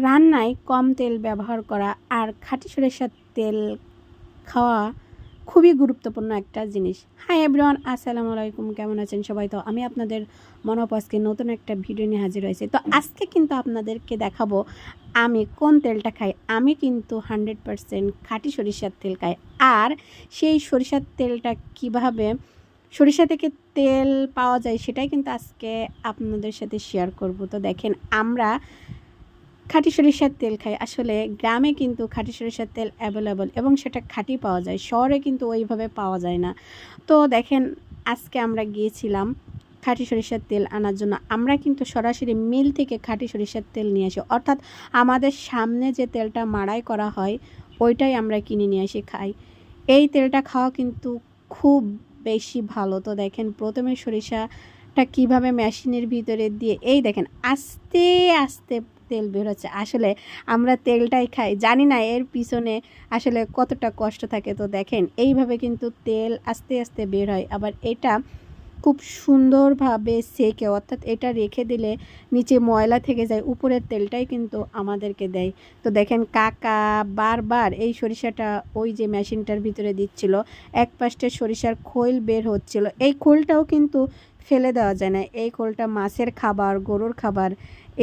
রান্নায় কম তেল ব্যবহার করা আর খাঁটি সরিষার তেল খাওয়া খুবই গুরুত্বপূর্ণ একটা জিনিস। হাই এভরিওয়ান, আসসালামু আলাইকুম। কেমন আছেন সবাই? তো আমি আপনাদের মনোপজকে নতুন একটা ভিডিও নিয়ে হাজির হয়েছি। তো আজকে কিন্তু আপনাদেরকে দেখাবো আমি কোন তেলটা খাই। আমি কিন্তু 100% খাঁটি সরিষার তেল খাই। আর সেই সরিষার তেলটা কিভাবে সরিষা থেকে তেল পাওয়া যায় সেটাই কিন্তু আজকে আপনাদের সাথে শেয়ার করব। তো দেখেন, আমরা খাঁটি সরিষার তেল খাই। আসলে গ্রামে কিন্তু খাঁটি সরিষার তেল অ্যাভেলেবল এবং সেটা খাঁটি পাওয়া যায়, শহরে কিন্তু ওইভাবে পাওয়া যায় না। তো দেখেন, আজকে আমরা গিয়েছিলাম খাঁটি সরিষার তেল আনার জন্য। আমরা কিন্তু সরাসরি মিল থেকে খাঁটি সরিষার তেল নিয়ে আসি, অর্থাৎ আমাদের সামনে যে তেলটা মাড়াই করা হয় ওইটাই আমরা কিনে নিয়ে এসে খাই। এই তেলটা খাওয়া কিন্তু খুব বেশি ভালো। তো দেখেন, প্রথমে সরিষাটা কিভাবে মেশিনের ভিতরে দিয়ে এই দেখেন আস্তে আস্তে তেল বের হচ্ছে। আসলে আমরা তেলটাই খাই, জানি না এর পিছনে আসলে কতটা কষ্ট থাকে। তো দেখেন, এইভাবে কিন্তু তেল আস্তে আস্তে বের হয়। আবার এটা খুব সুন্দরভাবে সেকে, অর্থাৎ এটা রেখে দিলে নিচে ময়লা থেকে যায়, উপরের তেলটাই কিন্তু আমাদেরকে দেয়। তো দেখেন, কাকা বারবার এই সরিষাটা ওই যে মেশিনটার ভিতরে দিচ্ছিল। এক পাশে সরিষার খোল বের হচ্ছিল। এই খোলটাও কিন্তু ফেলে দেওয়া যায় না। এই খোলটা মাছের খাবার, গরুর খাবার,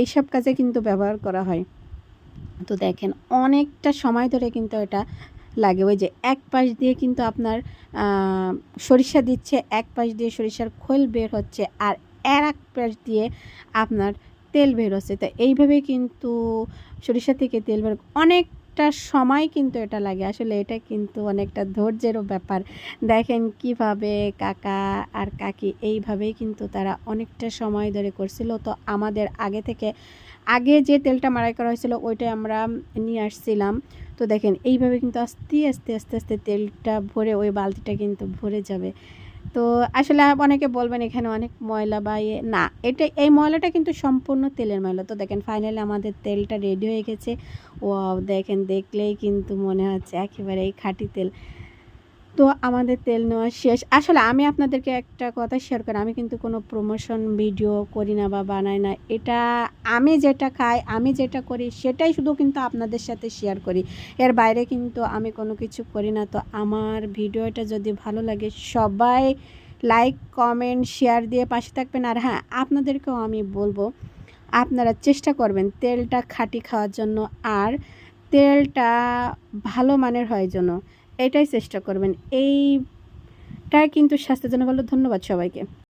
এইসব কাজে কিন্তু ব্যবহার করা হয়। তো দেখেন, অনেকটা সময় ধরে কিন্তু এটা লাগে। ওই যে এক পাশ দিয়ে কিন্তু আপনার সরিষা দিচ্ছে, এক পাশ দিয়ে সরিষার খোল বের হচ্ছে, আর এক পাশ দিয়ে আপনার তেল বের হচ্ছে। তো এইভাবে কিন্তু সরিষা থেকে তেল বের অনেকটা সময় কিন্তু এটা লাগে। আসলে এটা কিন্তু অনেকটা ধৈর্যেরও ব্যাপার। দেখেন কিভাবে কাকা আর কাকি এইভাবেই কিন্তু তারা অনেকটা সময় ধরে করছিল। তো আমাদের আগে যে তেলটা মাড়াই করা হয়েছিল ওইটাই আমরা নিয়ে আসছিলাম। তো দেখেন, এইভাবে কিন্তু আস্তে আস্তে আস্তে আস্তে তেলটা ভরে ওই বালতিটা কিন্তু ভরে যাবে। তো আসলে অনেকে বলবেন এখানে অনেক ময়লা বা না, এই ময়লাটা কিন্তু সম্পূর্ণ তেলের ময়লা। তো দেখেন, ফাইনালি আমাদের তেলটা রেডি হয়ে গেছে। ওয়াও, দেখেন, দেখলেই কিন্তু মনে হচ্ছে একেবারে এই খাঁটি তেল। তো আমাদের তেল নেওয়া শেষ। আসলে আমি আপনাদেরকে একটা কথা শেয়ার করি, আমি কিন্তু কোনো প্রমোশন ভিডিও করি না বা বানাই না। এটা আমি যেটা খাই, আমি যেটা করি সেটাই শুধু কিন্তু আপনাদের সাথে শেয়ার করি। এর বাইরে কিন্তু আমি কোনো কিছু করি না। তো আমার ভিডিওটা যদি ভালো লাগে সবাই লাইক, কমেন্ট, শেয়ার দিয়ে পাশে থাকবেন। আর হ্যাঁ, আপনাদেরকেও আমি বলবো আপনারা চেষ্টা করবেন তেলটা খাঁটি খাওয়ার জন্য, আর তেলটা ভালো মানের হয় জন্য এটাই চেষ্টা করবেন। এইটাই কিন্তু স্বাস্থ্যের জন্য ভালো। ধন্যবাদ সবাইকে।